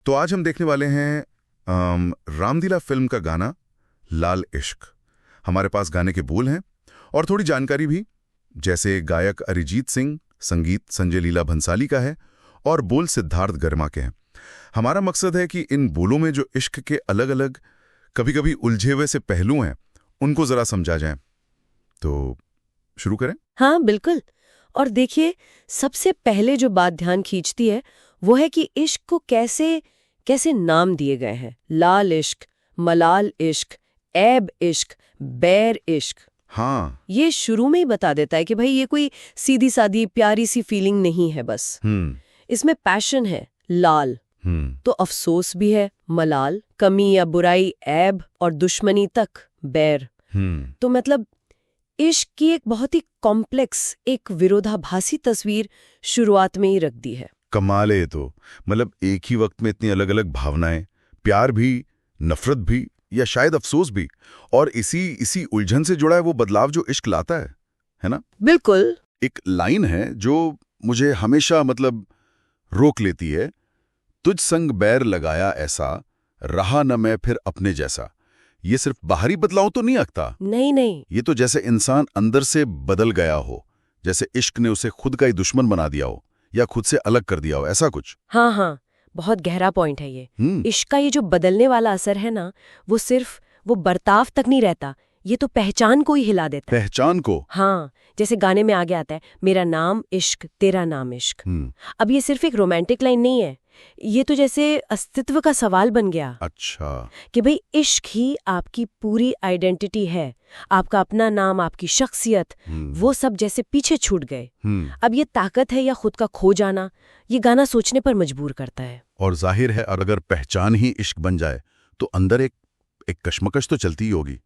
तो आज हम देखने वाले हैं रामलीला फिल्म का गाना लाल इश्क। हमारे पास गाने के बोल हैं और थोड़ी जानकारी भी, जैसे गायक अरिजीत सिंह, संगीत संजय लीला भंसाली का है और बोल सिद्धार्थ गर्मा के हैं। हमारा मकसद है कि इन बोलों में जो इश्क के अलग अलग, कभी कभी उलझे हुए से पहलू हैं, उनको जरा समझा जाए। तो शुरू करें? हाँ बिल्कुल। और देखिए, सबसे पहले जो बात ध्यान खींचती है वो है कि इश्क को कैसे कैसे नाम दिए गए हैं। लाल इश्क, मलाल इश्क, ऐब इश्क, बैर इश्क। हाँ। ये शुरू में ही बता देता है कि भाई ये कोई सीधी सादी प्यारी सी फीलिंग नहीं है बस। इसमें पैशन है, लाल। तो अफसोस भी है, मलाल। कमी या बुराई, ऐब। और दुश्मनी तक, बैर। तो मतलब इश्क की एक बहुत ही कॉम्प्लेक्स, एक विरोधाभासी तस्वीर शुरुआत में ही रख दी है। कमाल है। तो मतलब एक ही वक्त में इतनी अलग अलग भावनाएं, प्यार भी, नफरत भी, या शायद अफसोस भी, और इसी उलझन से जुड़ा है वो बदलाव जो इश्क लाता है ना? बिल्कुल। एक लाइन है जो मुझे हमेशा रोक लेती है, तुझ संग बैर लगाया ऐसा, रहा न मैं फिर अपने जैसा। ये सिर्फ बाहरी बदलाव तो नहीं आखता। नहीं। ये तो जैसे इंसान अंदर से बदल गया हो, जैसे इश्क ने उसे खुद का ही दुश्मन बना दिया हो या खुद से अलग कर दिया हो, ऐसा कुछ। हाँ, बहुत गहरा पॉइंट है ये। इश्क का ये जो बदलने वाला असर है ना, वो सिर्फ वो बर्ताव तक नहीं रहता, ये तो पहचान को ही हिला देता है। पहचान को? हाँ, जैसे गाने में आगे आता है, मेरा नाम इश्क, तेरा नाम इश्क। अब ये सिर्फ एक रोमांटिक लाइन नहीं है, ये तो जैसे अस्तित्व का सवाल बन गया। अच्छा। कि भाई इश्क ही आपकी पूरी आइडेंटिटी है, आपका अपना नाम, आपकी शख्सियत, वो सब जैसे पीछे छूट गए। अब ये ताकत है या खुद का खो जाना, ये गाना सोचने पर मजबूर करता है। और जाहिर है, और अगर पहचान ही इश्क बन जाए तो अंदर एक कश्मकश तो चलती ही होगी।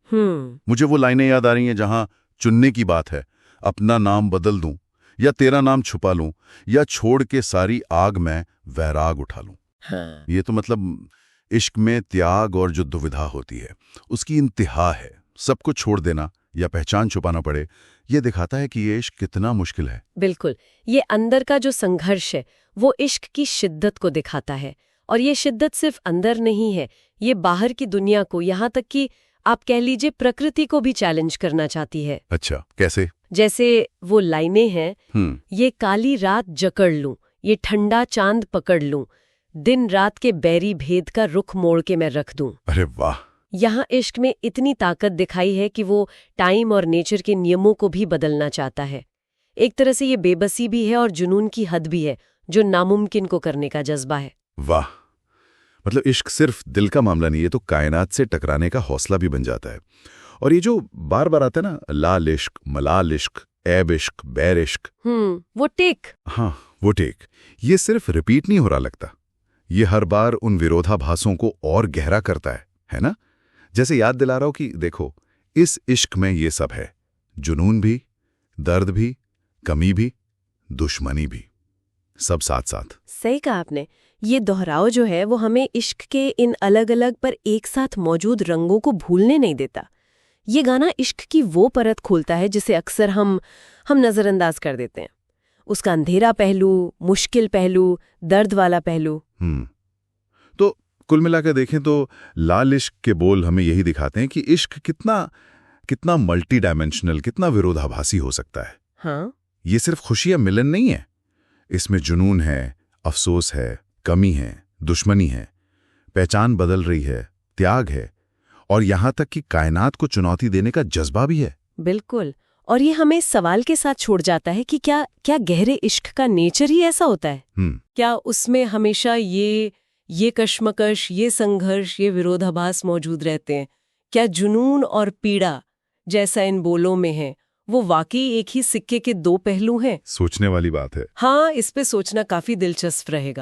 मुझे वो लाइनें याद आ रही हैं जहां चुनने की बात है, अपना नाम बदल दूं या तेरा नाम छुपा लूं, या छोड़ के सारी आग में वैराग उठा लूं। हाँ। ये तो इश्क में त्याग और जो दुविधा होती है उसकी इंतहा है। सबको छोड़ देना या पहचान छुपाना पड़े, ये दिखाता है कि ये इश्क कितना मुश्किल है। बिल्कुल, ये अंदर का जो संघर्ष है वो इश्क की शिद्दत को दिखाता है। और ये शिद्दत सिर्फ अंदर नहीं है, ये बाहर की दुनिया को, यहाँ तक कि आप कह लीजिए प्रकृति को भी चैलेंज करना चाहती है। अच्छा, कैसे? जैसे वो लाइनें हैं, ये काली रात जकड़ लूं, ये ठंडा चांद पकड़ लूं, दिन रात के बैरी भेद का रुख मोड़ के मैं रख दूं। अरे वाह! यहाँ इश्क में इतनी ताकत दिखाई है कि वो टाइम और नेचर के नियमों को भी बदलना चाहता है। एक तरह से ये बेबसी भी है और जुनून की हद भी है, जो नामुमकिन को करने का जज्बा है। वाह! इश्क सिर्फ दिल का मामला नहीं है, तो कायनात से टकराने का हौसला भी बन जाता है। और ये जो बार बार आता है ना, लाल इश्क, मलाल इश्क, ऐब इश्क, बैर इश्क, वो टेक। हाँ, वो टेक, ये सिर्फ रिपीट नहीं हो रहा लगता, ये हर बार उन विरोधाभासों को और गहरा करता है ना? जैसे याद दिला रहा हो कि देखो, इस इश्क में ये सब है, जुनून भी, दर्द भी, कमी भी, दुश्मनी भी, सब साथ साथ। सही कहा आपने। ये दोहराव जो है वो हमें इश्क के इन अलग अलग पर एक साथ मौजूद रंगों को भूलने नहीं देता। ये गाना इश्क की वो परत खोलता है जिसे अक्सर हम नजरअंदाज कर देते हैं। उसका अंधेरा पहलू, मुश्किल पहलू, दर्द वाला पहलू। तो कुल मिलाकर देखें तो लाल इश्क के बोल हमें यही दिखाते हैं कि इश्क कितना मल्टी डायमेंशनल, कितना विरोधाभासी हो सकता है। हाँ, ये सिर्फ खुशियां मिलन नहीं है, इसमें जुनून है, अफसोस है, कमी है, दुश्मनी है, पहचान बदल रही है, त्याग है, और यहां तक कि कायनात को चुनौती देने का जज्बा भी है। बिल्कुल। और ये हमें सवाल के साथ छोड़ जाता है कि क्या गहरे इश्क का नेचर ही ऐसा होता है? क्या उसमें हमेशा ये कश्मकश, ये संघर्ष, ये विरोधाभास मौजूद रहते हैं? क्या जुनून और पीड़ा जैसा इन बोलों में है, वो वाकई एक ही सिक्के के दो पहलू हैं? सोचने वाली बात है। हाँ, इस पे सोचना काफी दिलचस्प रहेगा।